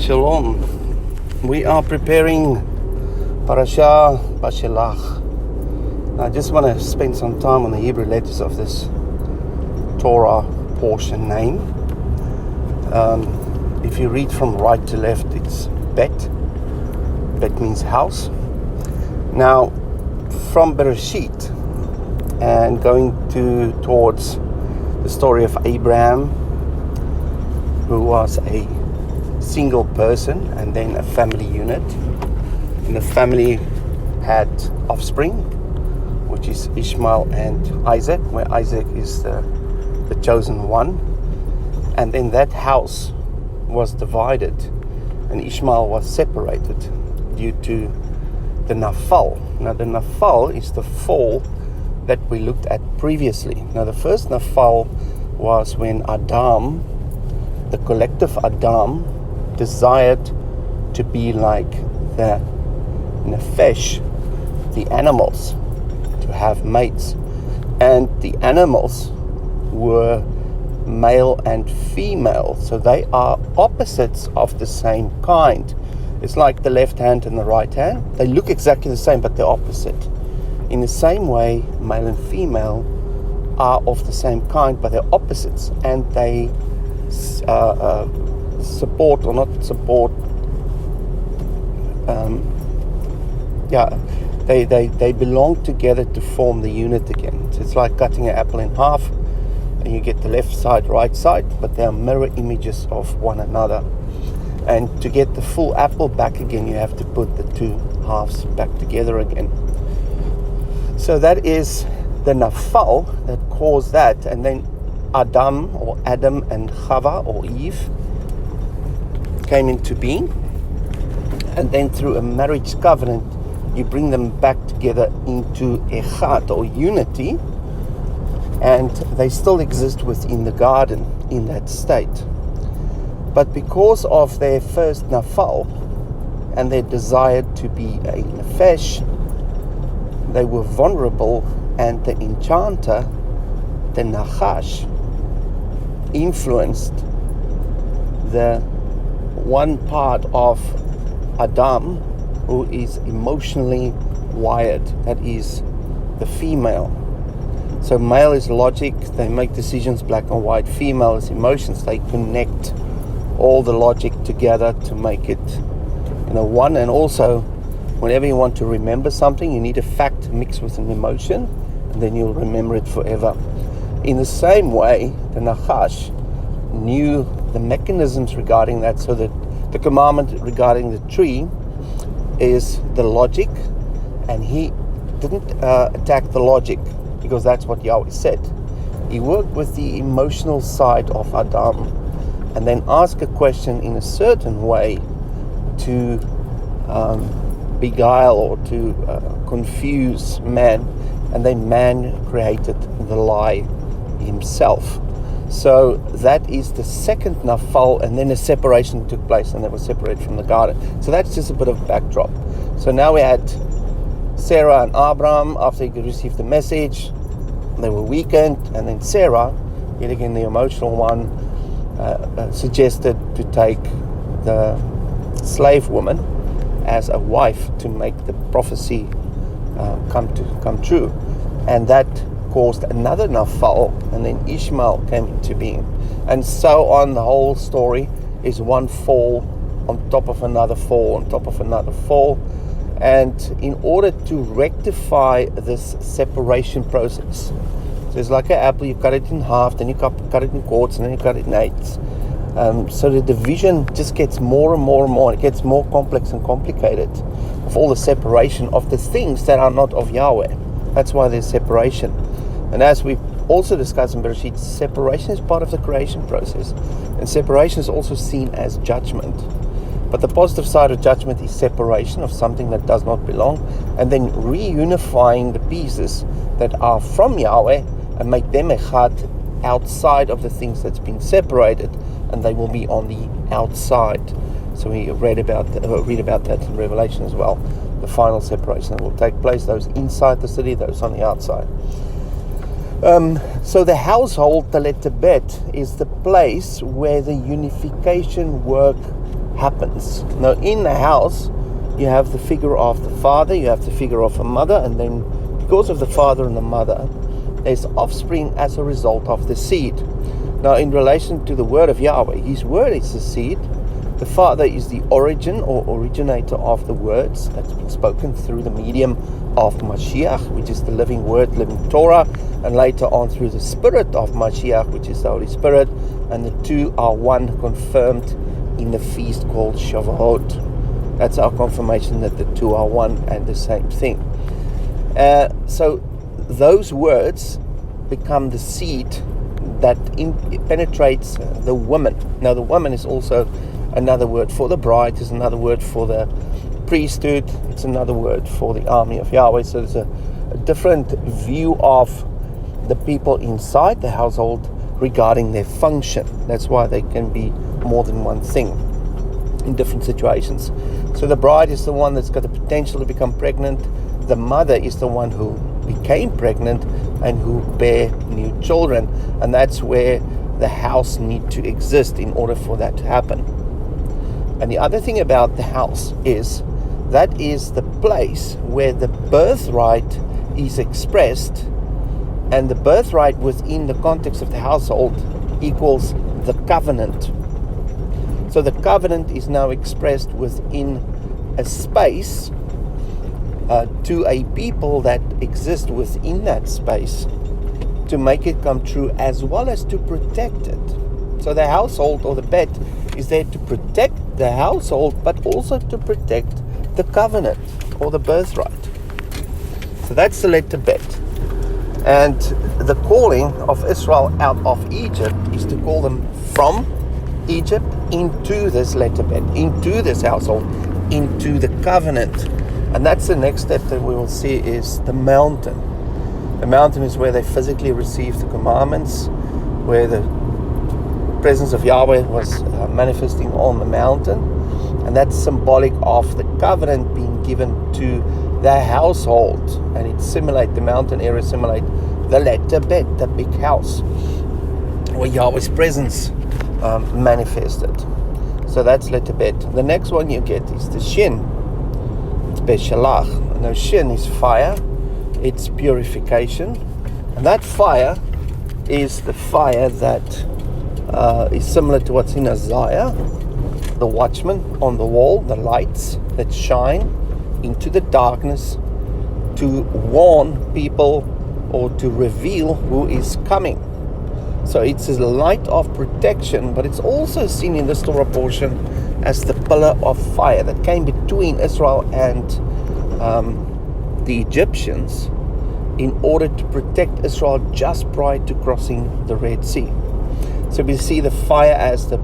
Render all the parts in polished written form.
Shalom. We are preparing Parashah Bashelach. I just want to spend some time on the Hebrew letters of this Torah portion name. If you read from right to left, it's Bet. Bet means house. Now, from Bereshit and going towards the story of Abraham, who was a single person and then a family unit, and the family had offspring, which is Ishmael and Isaac, where Isaac is the chosen one. And then that house was divided and Ishmael was separated due to the Nafal. Now the Nafal is the fall that we looked at previously. Now the first Nafal was when Adam, the collective Adam, desired to be like the Nefesh, the animals, to have mates. And the animals were male and female, so they are opposites of the same kind. It's like the left hand and the right hand. They look exactly the same, but they're opposite. In the same way, male and female are of the same kind, but they're opposites, and they support or not support. They belong together to form the unit again. So it's like cutting an apple in half, and you get the left side, right side, but they are mirror images of one another. And to get the full apple back again, you have to put the two halves back together again. So that is the Nafal that caused that. And then Adam and Chava or Eve came into being. And then through a marriage covenant, you bring them back together into Echad or unity. And they still exist within the garden in that state. But because of their first Nafal and their desire to be a Nefesh, they were vulnerable, and the enchanter, the Nachash, influenced the one part of Adam who is emotionally wired, that is the female. So male is logic, they make decisions black and white. Female is emotions, they connect all the logic together to make it one. And also, whenever you want to remember something, you need a fact mixed with an emotion, and then you'll remember it forever. In the same way, the Nachash knew the mechanisms regarding that, so that the commandment regarding the tree is the logic, and he didn't attack the logic because that's what Yahweh said. He worked with the emotional side of Adam and then asked a question in a certain way to beguile or to confuse man, and then man created the lie himself. So that is the second Nafal, and then a separation took place and they were separated from the garden. So that's just a bit of backdrop. So now we had Sarah and Abraham. After he received the message, they were weakened, and then Sarah, yet again the emotional one, suggested to take the slave woman as a wife to make the prophecy come true. And that caused another Nafal, and then Ishmael came into being. And so on, the whole story is one fall on top of another fall on top of another fall. And in order to rectify this separation process, so it's like an apple, you cut it in half, then you cut it in quarters, and then you cut it in eighths. So the division just gets more and more and more. It gets more complex and complicated of all the separation of the things that are not of Yahweh. That's why there's separation. And as we've also discussed in Bereshit, separation is part of the creation process. And separation is also seen as judgment. But the positive side of judgment is separation of something that does not belong, and then reunifying the pieces that are from Yahweh and make them echad outside of the things that's been separated, and they will be on the outside. So we read about that in Revelation as well. The final separation that will take place, those inside the city, those on the outside. So the household, the letter Bet, is the place where the unification work happens. Now, in the house, you have the figure of the father, you have the figure of a mother, and then because of the father and the mother, there's offspring as a result of the seed. Now, in relation to the word of Yahweh, his word is the seed. The father is the origin or originator of the words that's been spoken through the medium of Mashiach, which is the living word, living Torah, and later on through the spirit of Mashiach, which is the Holy Spirit, and the two are one, confirmed in the feast called Shavuot. That's our confirmation that the two are one and the same thing. So those words become the seed that penetrates the woman. Now, the woman is also another word for the bride, is another word for the priesthood, it's another word for the army of Yahweh. So there's a different view of the people inside the household regarding their function. That's why they can be more than one thing in different situations. So the bride is the one that's got the potential to become pregnant. The mother is the one who became pregnant and who bear new children. And that's where the house needs to exist in order for that to happen. And the other thing about the house is that is the place where the birthright is expressed, and the birthright within the context of the household equals the covenant. So the covenant is now expressed within a space to a people that exist within that space to make it come true, as well as to protect it. So the household or the bet is there to protect the household, but also to protect the covenant or the birthright. So that's the letter bet. And the calling of Israel out of Egypt is to call them from Egypt into this letter bet, into this household, into the covenant. And that's the next step that we will see is the mountain. The mountain is where they physically received the commandments, where the presence of Yahweh was manifesting on the mountain. And that's symbolic of the covenant being given to the household. And the mountain area simulate the letter bet, the big house, where Yahweh's presence manifested. So that's letter bet. The next one you get is the shin. It's beshalach. Now shin is fire. It's purification. And that fire is the fire that is similar to what's in Isaiah, the watchman on the wall, the lights that shine into the darkness to warn people or to reveal who is coming. So it's a light of protection, but it's also seen in this Torah portion as the pillar of fire that came between Israel and the Egyptians in order to protect Israel just prior to crossing the Red Sea. So we see the fire as the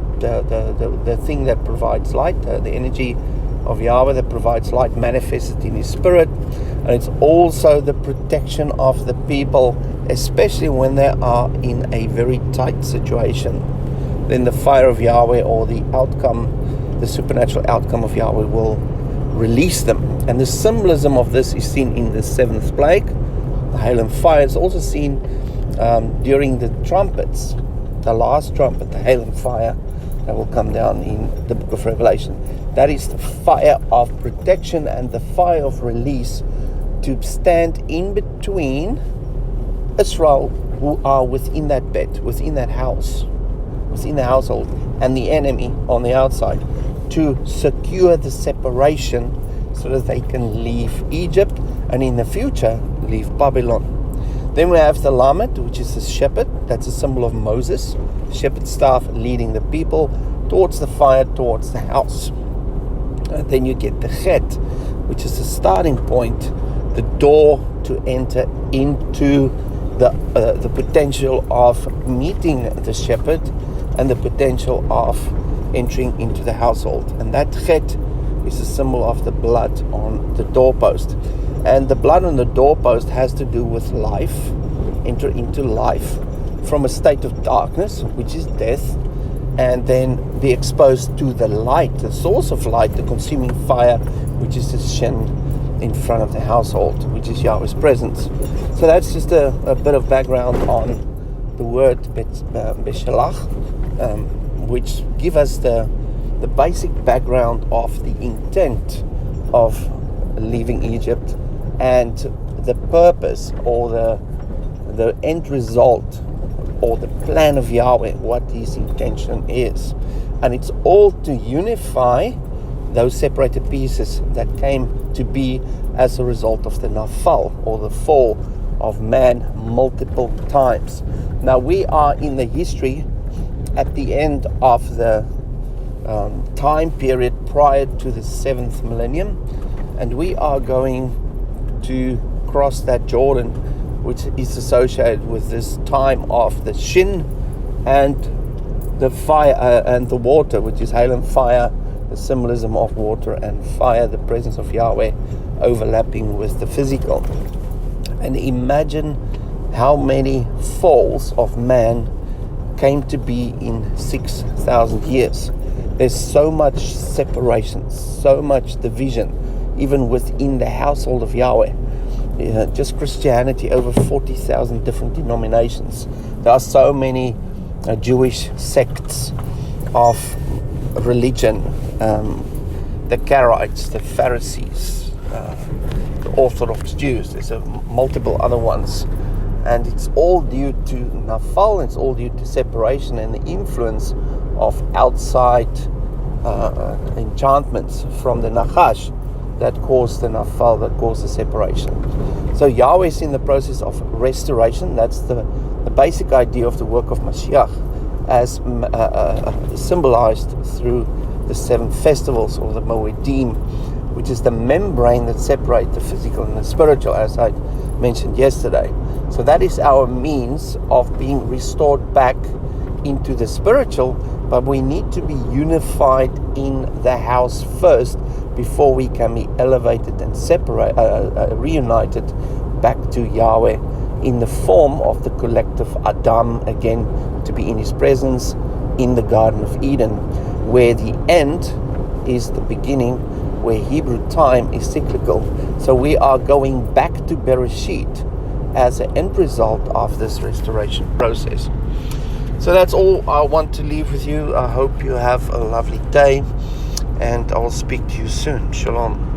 thing that provides light, the energy of Yahweh that provides light manifested in His Spirit. And it's also the protection of the people, especially when they are in a very tight situation. Then the fire of Yahweh, or the outcome, the supernatural outcome of Yahweh, will release them. And the symbolism of this is seen in the seventh plague. The hail and fire is also seen during the trumpets, the last trumpet, the hail and fire that will come down in the book of Revelation. That is the fire of protection and the fire of release to stand in between Israel, who are within that bed, within that house, within the household, and the enemy on the outside, to secure the separation so that they can leave Egypt and in the future leave Babylon. Then we have the Lamed, which is the shepherd. That's a symbol of Moses, the shepherd's staff leading the people towards the fire, towards the house. And then you get the Chet, which is the starting point, the door to enter into the potential of meeting the shepherd and the potential of entering into the household. And that Chet is a symbol of the blood on the doorpost. And the blood on the doorpost has to do with life, enter into life from a state of darkness, which is death, and then be exposed to the light, the source of light, the consuming fire, which is the Shin in front of the household, which is Yahweh's presence. So that's just a bit of background on the word Beshalach, which give us the the basic background of the intent of leaving Egypt and the purpose or the end result or the plan of Yahweh, what his intention is. And it's all to unify those separated pieces that came to be as a result of the Nafal, or the fall of man multiple times. Now we are in the history at the end of the time period prior to the 7th millennium, and we are going to cross that Jordan, which is associated with this time of the Shin and the fire and the water, which is hail and fire, the symbolism of water and fire, the presence of Yahweh overlapping with the physical. And imagine how many falls of man came to be in 6,000 years. There's so much separation, so much division, even within the household of Yahweh. Just Christianity, over 40,000 different denominations. There are so many Jewish sects of religion, the Karaites, the Pharisees, the Orthodox Jews. There's multiple other ones, and it's all due to Nafal. It's all due to separation and the influence of outside enchantments from the Nachash that caused the Nafal, that caused the separation. So Yahweh is in the process of restoration. That's the basic idea of the work of Mashiach, as symbolized through the 7 festivals, or the Moedim, which is the membrane that separates the physical and the spiritual, as I mentioned yesterday. So that is our means of being restored back into the spiritual, but we need to be unified in the house first before we can be elevated and reunited back to Yahweh in the form of the collective Adam, again to be in his presence in the Garden of Eden, where the end is the beginning, where Hebrew time is cyclical. So we are going back to Bereshit as an end result of this restoration process. So that's all I want to leave with you. I hope you have a lovely day, and I will speak to you soon. Shalom.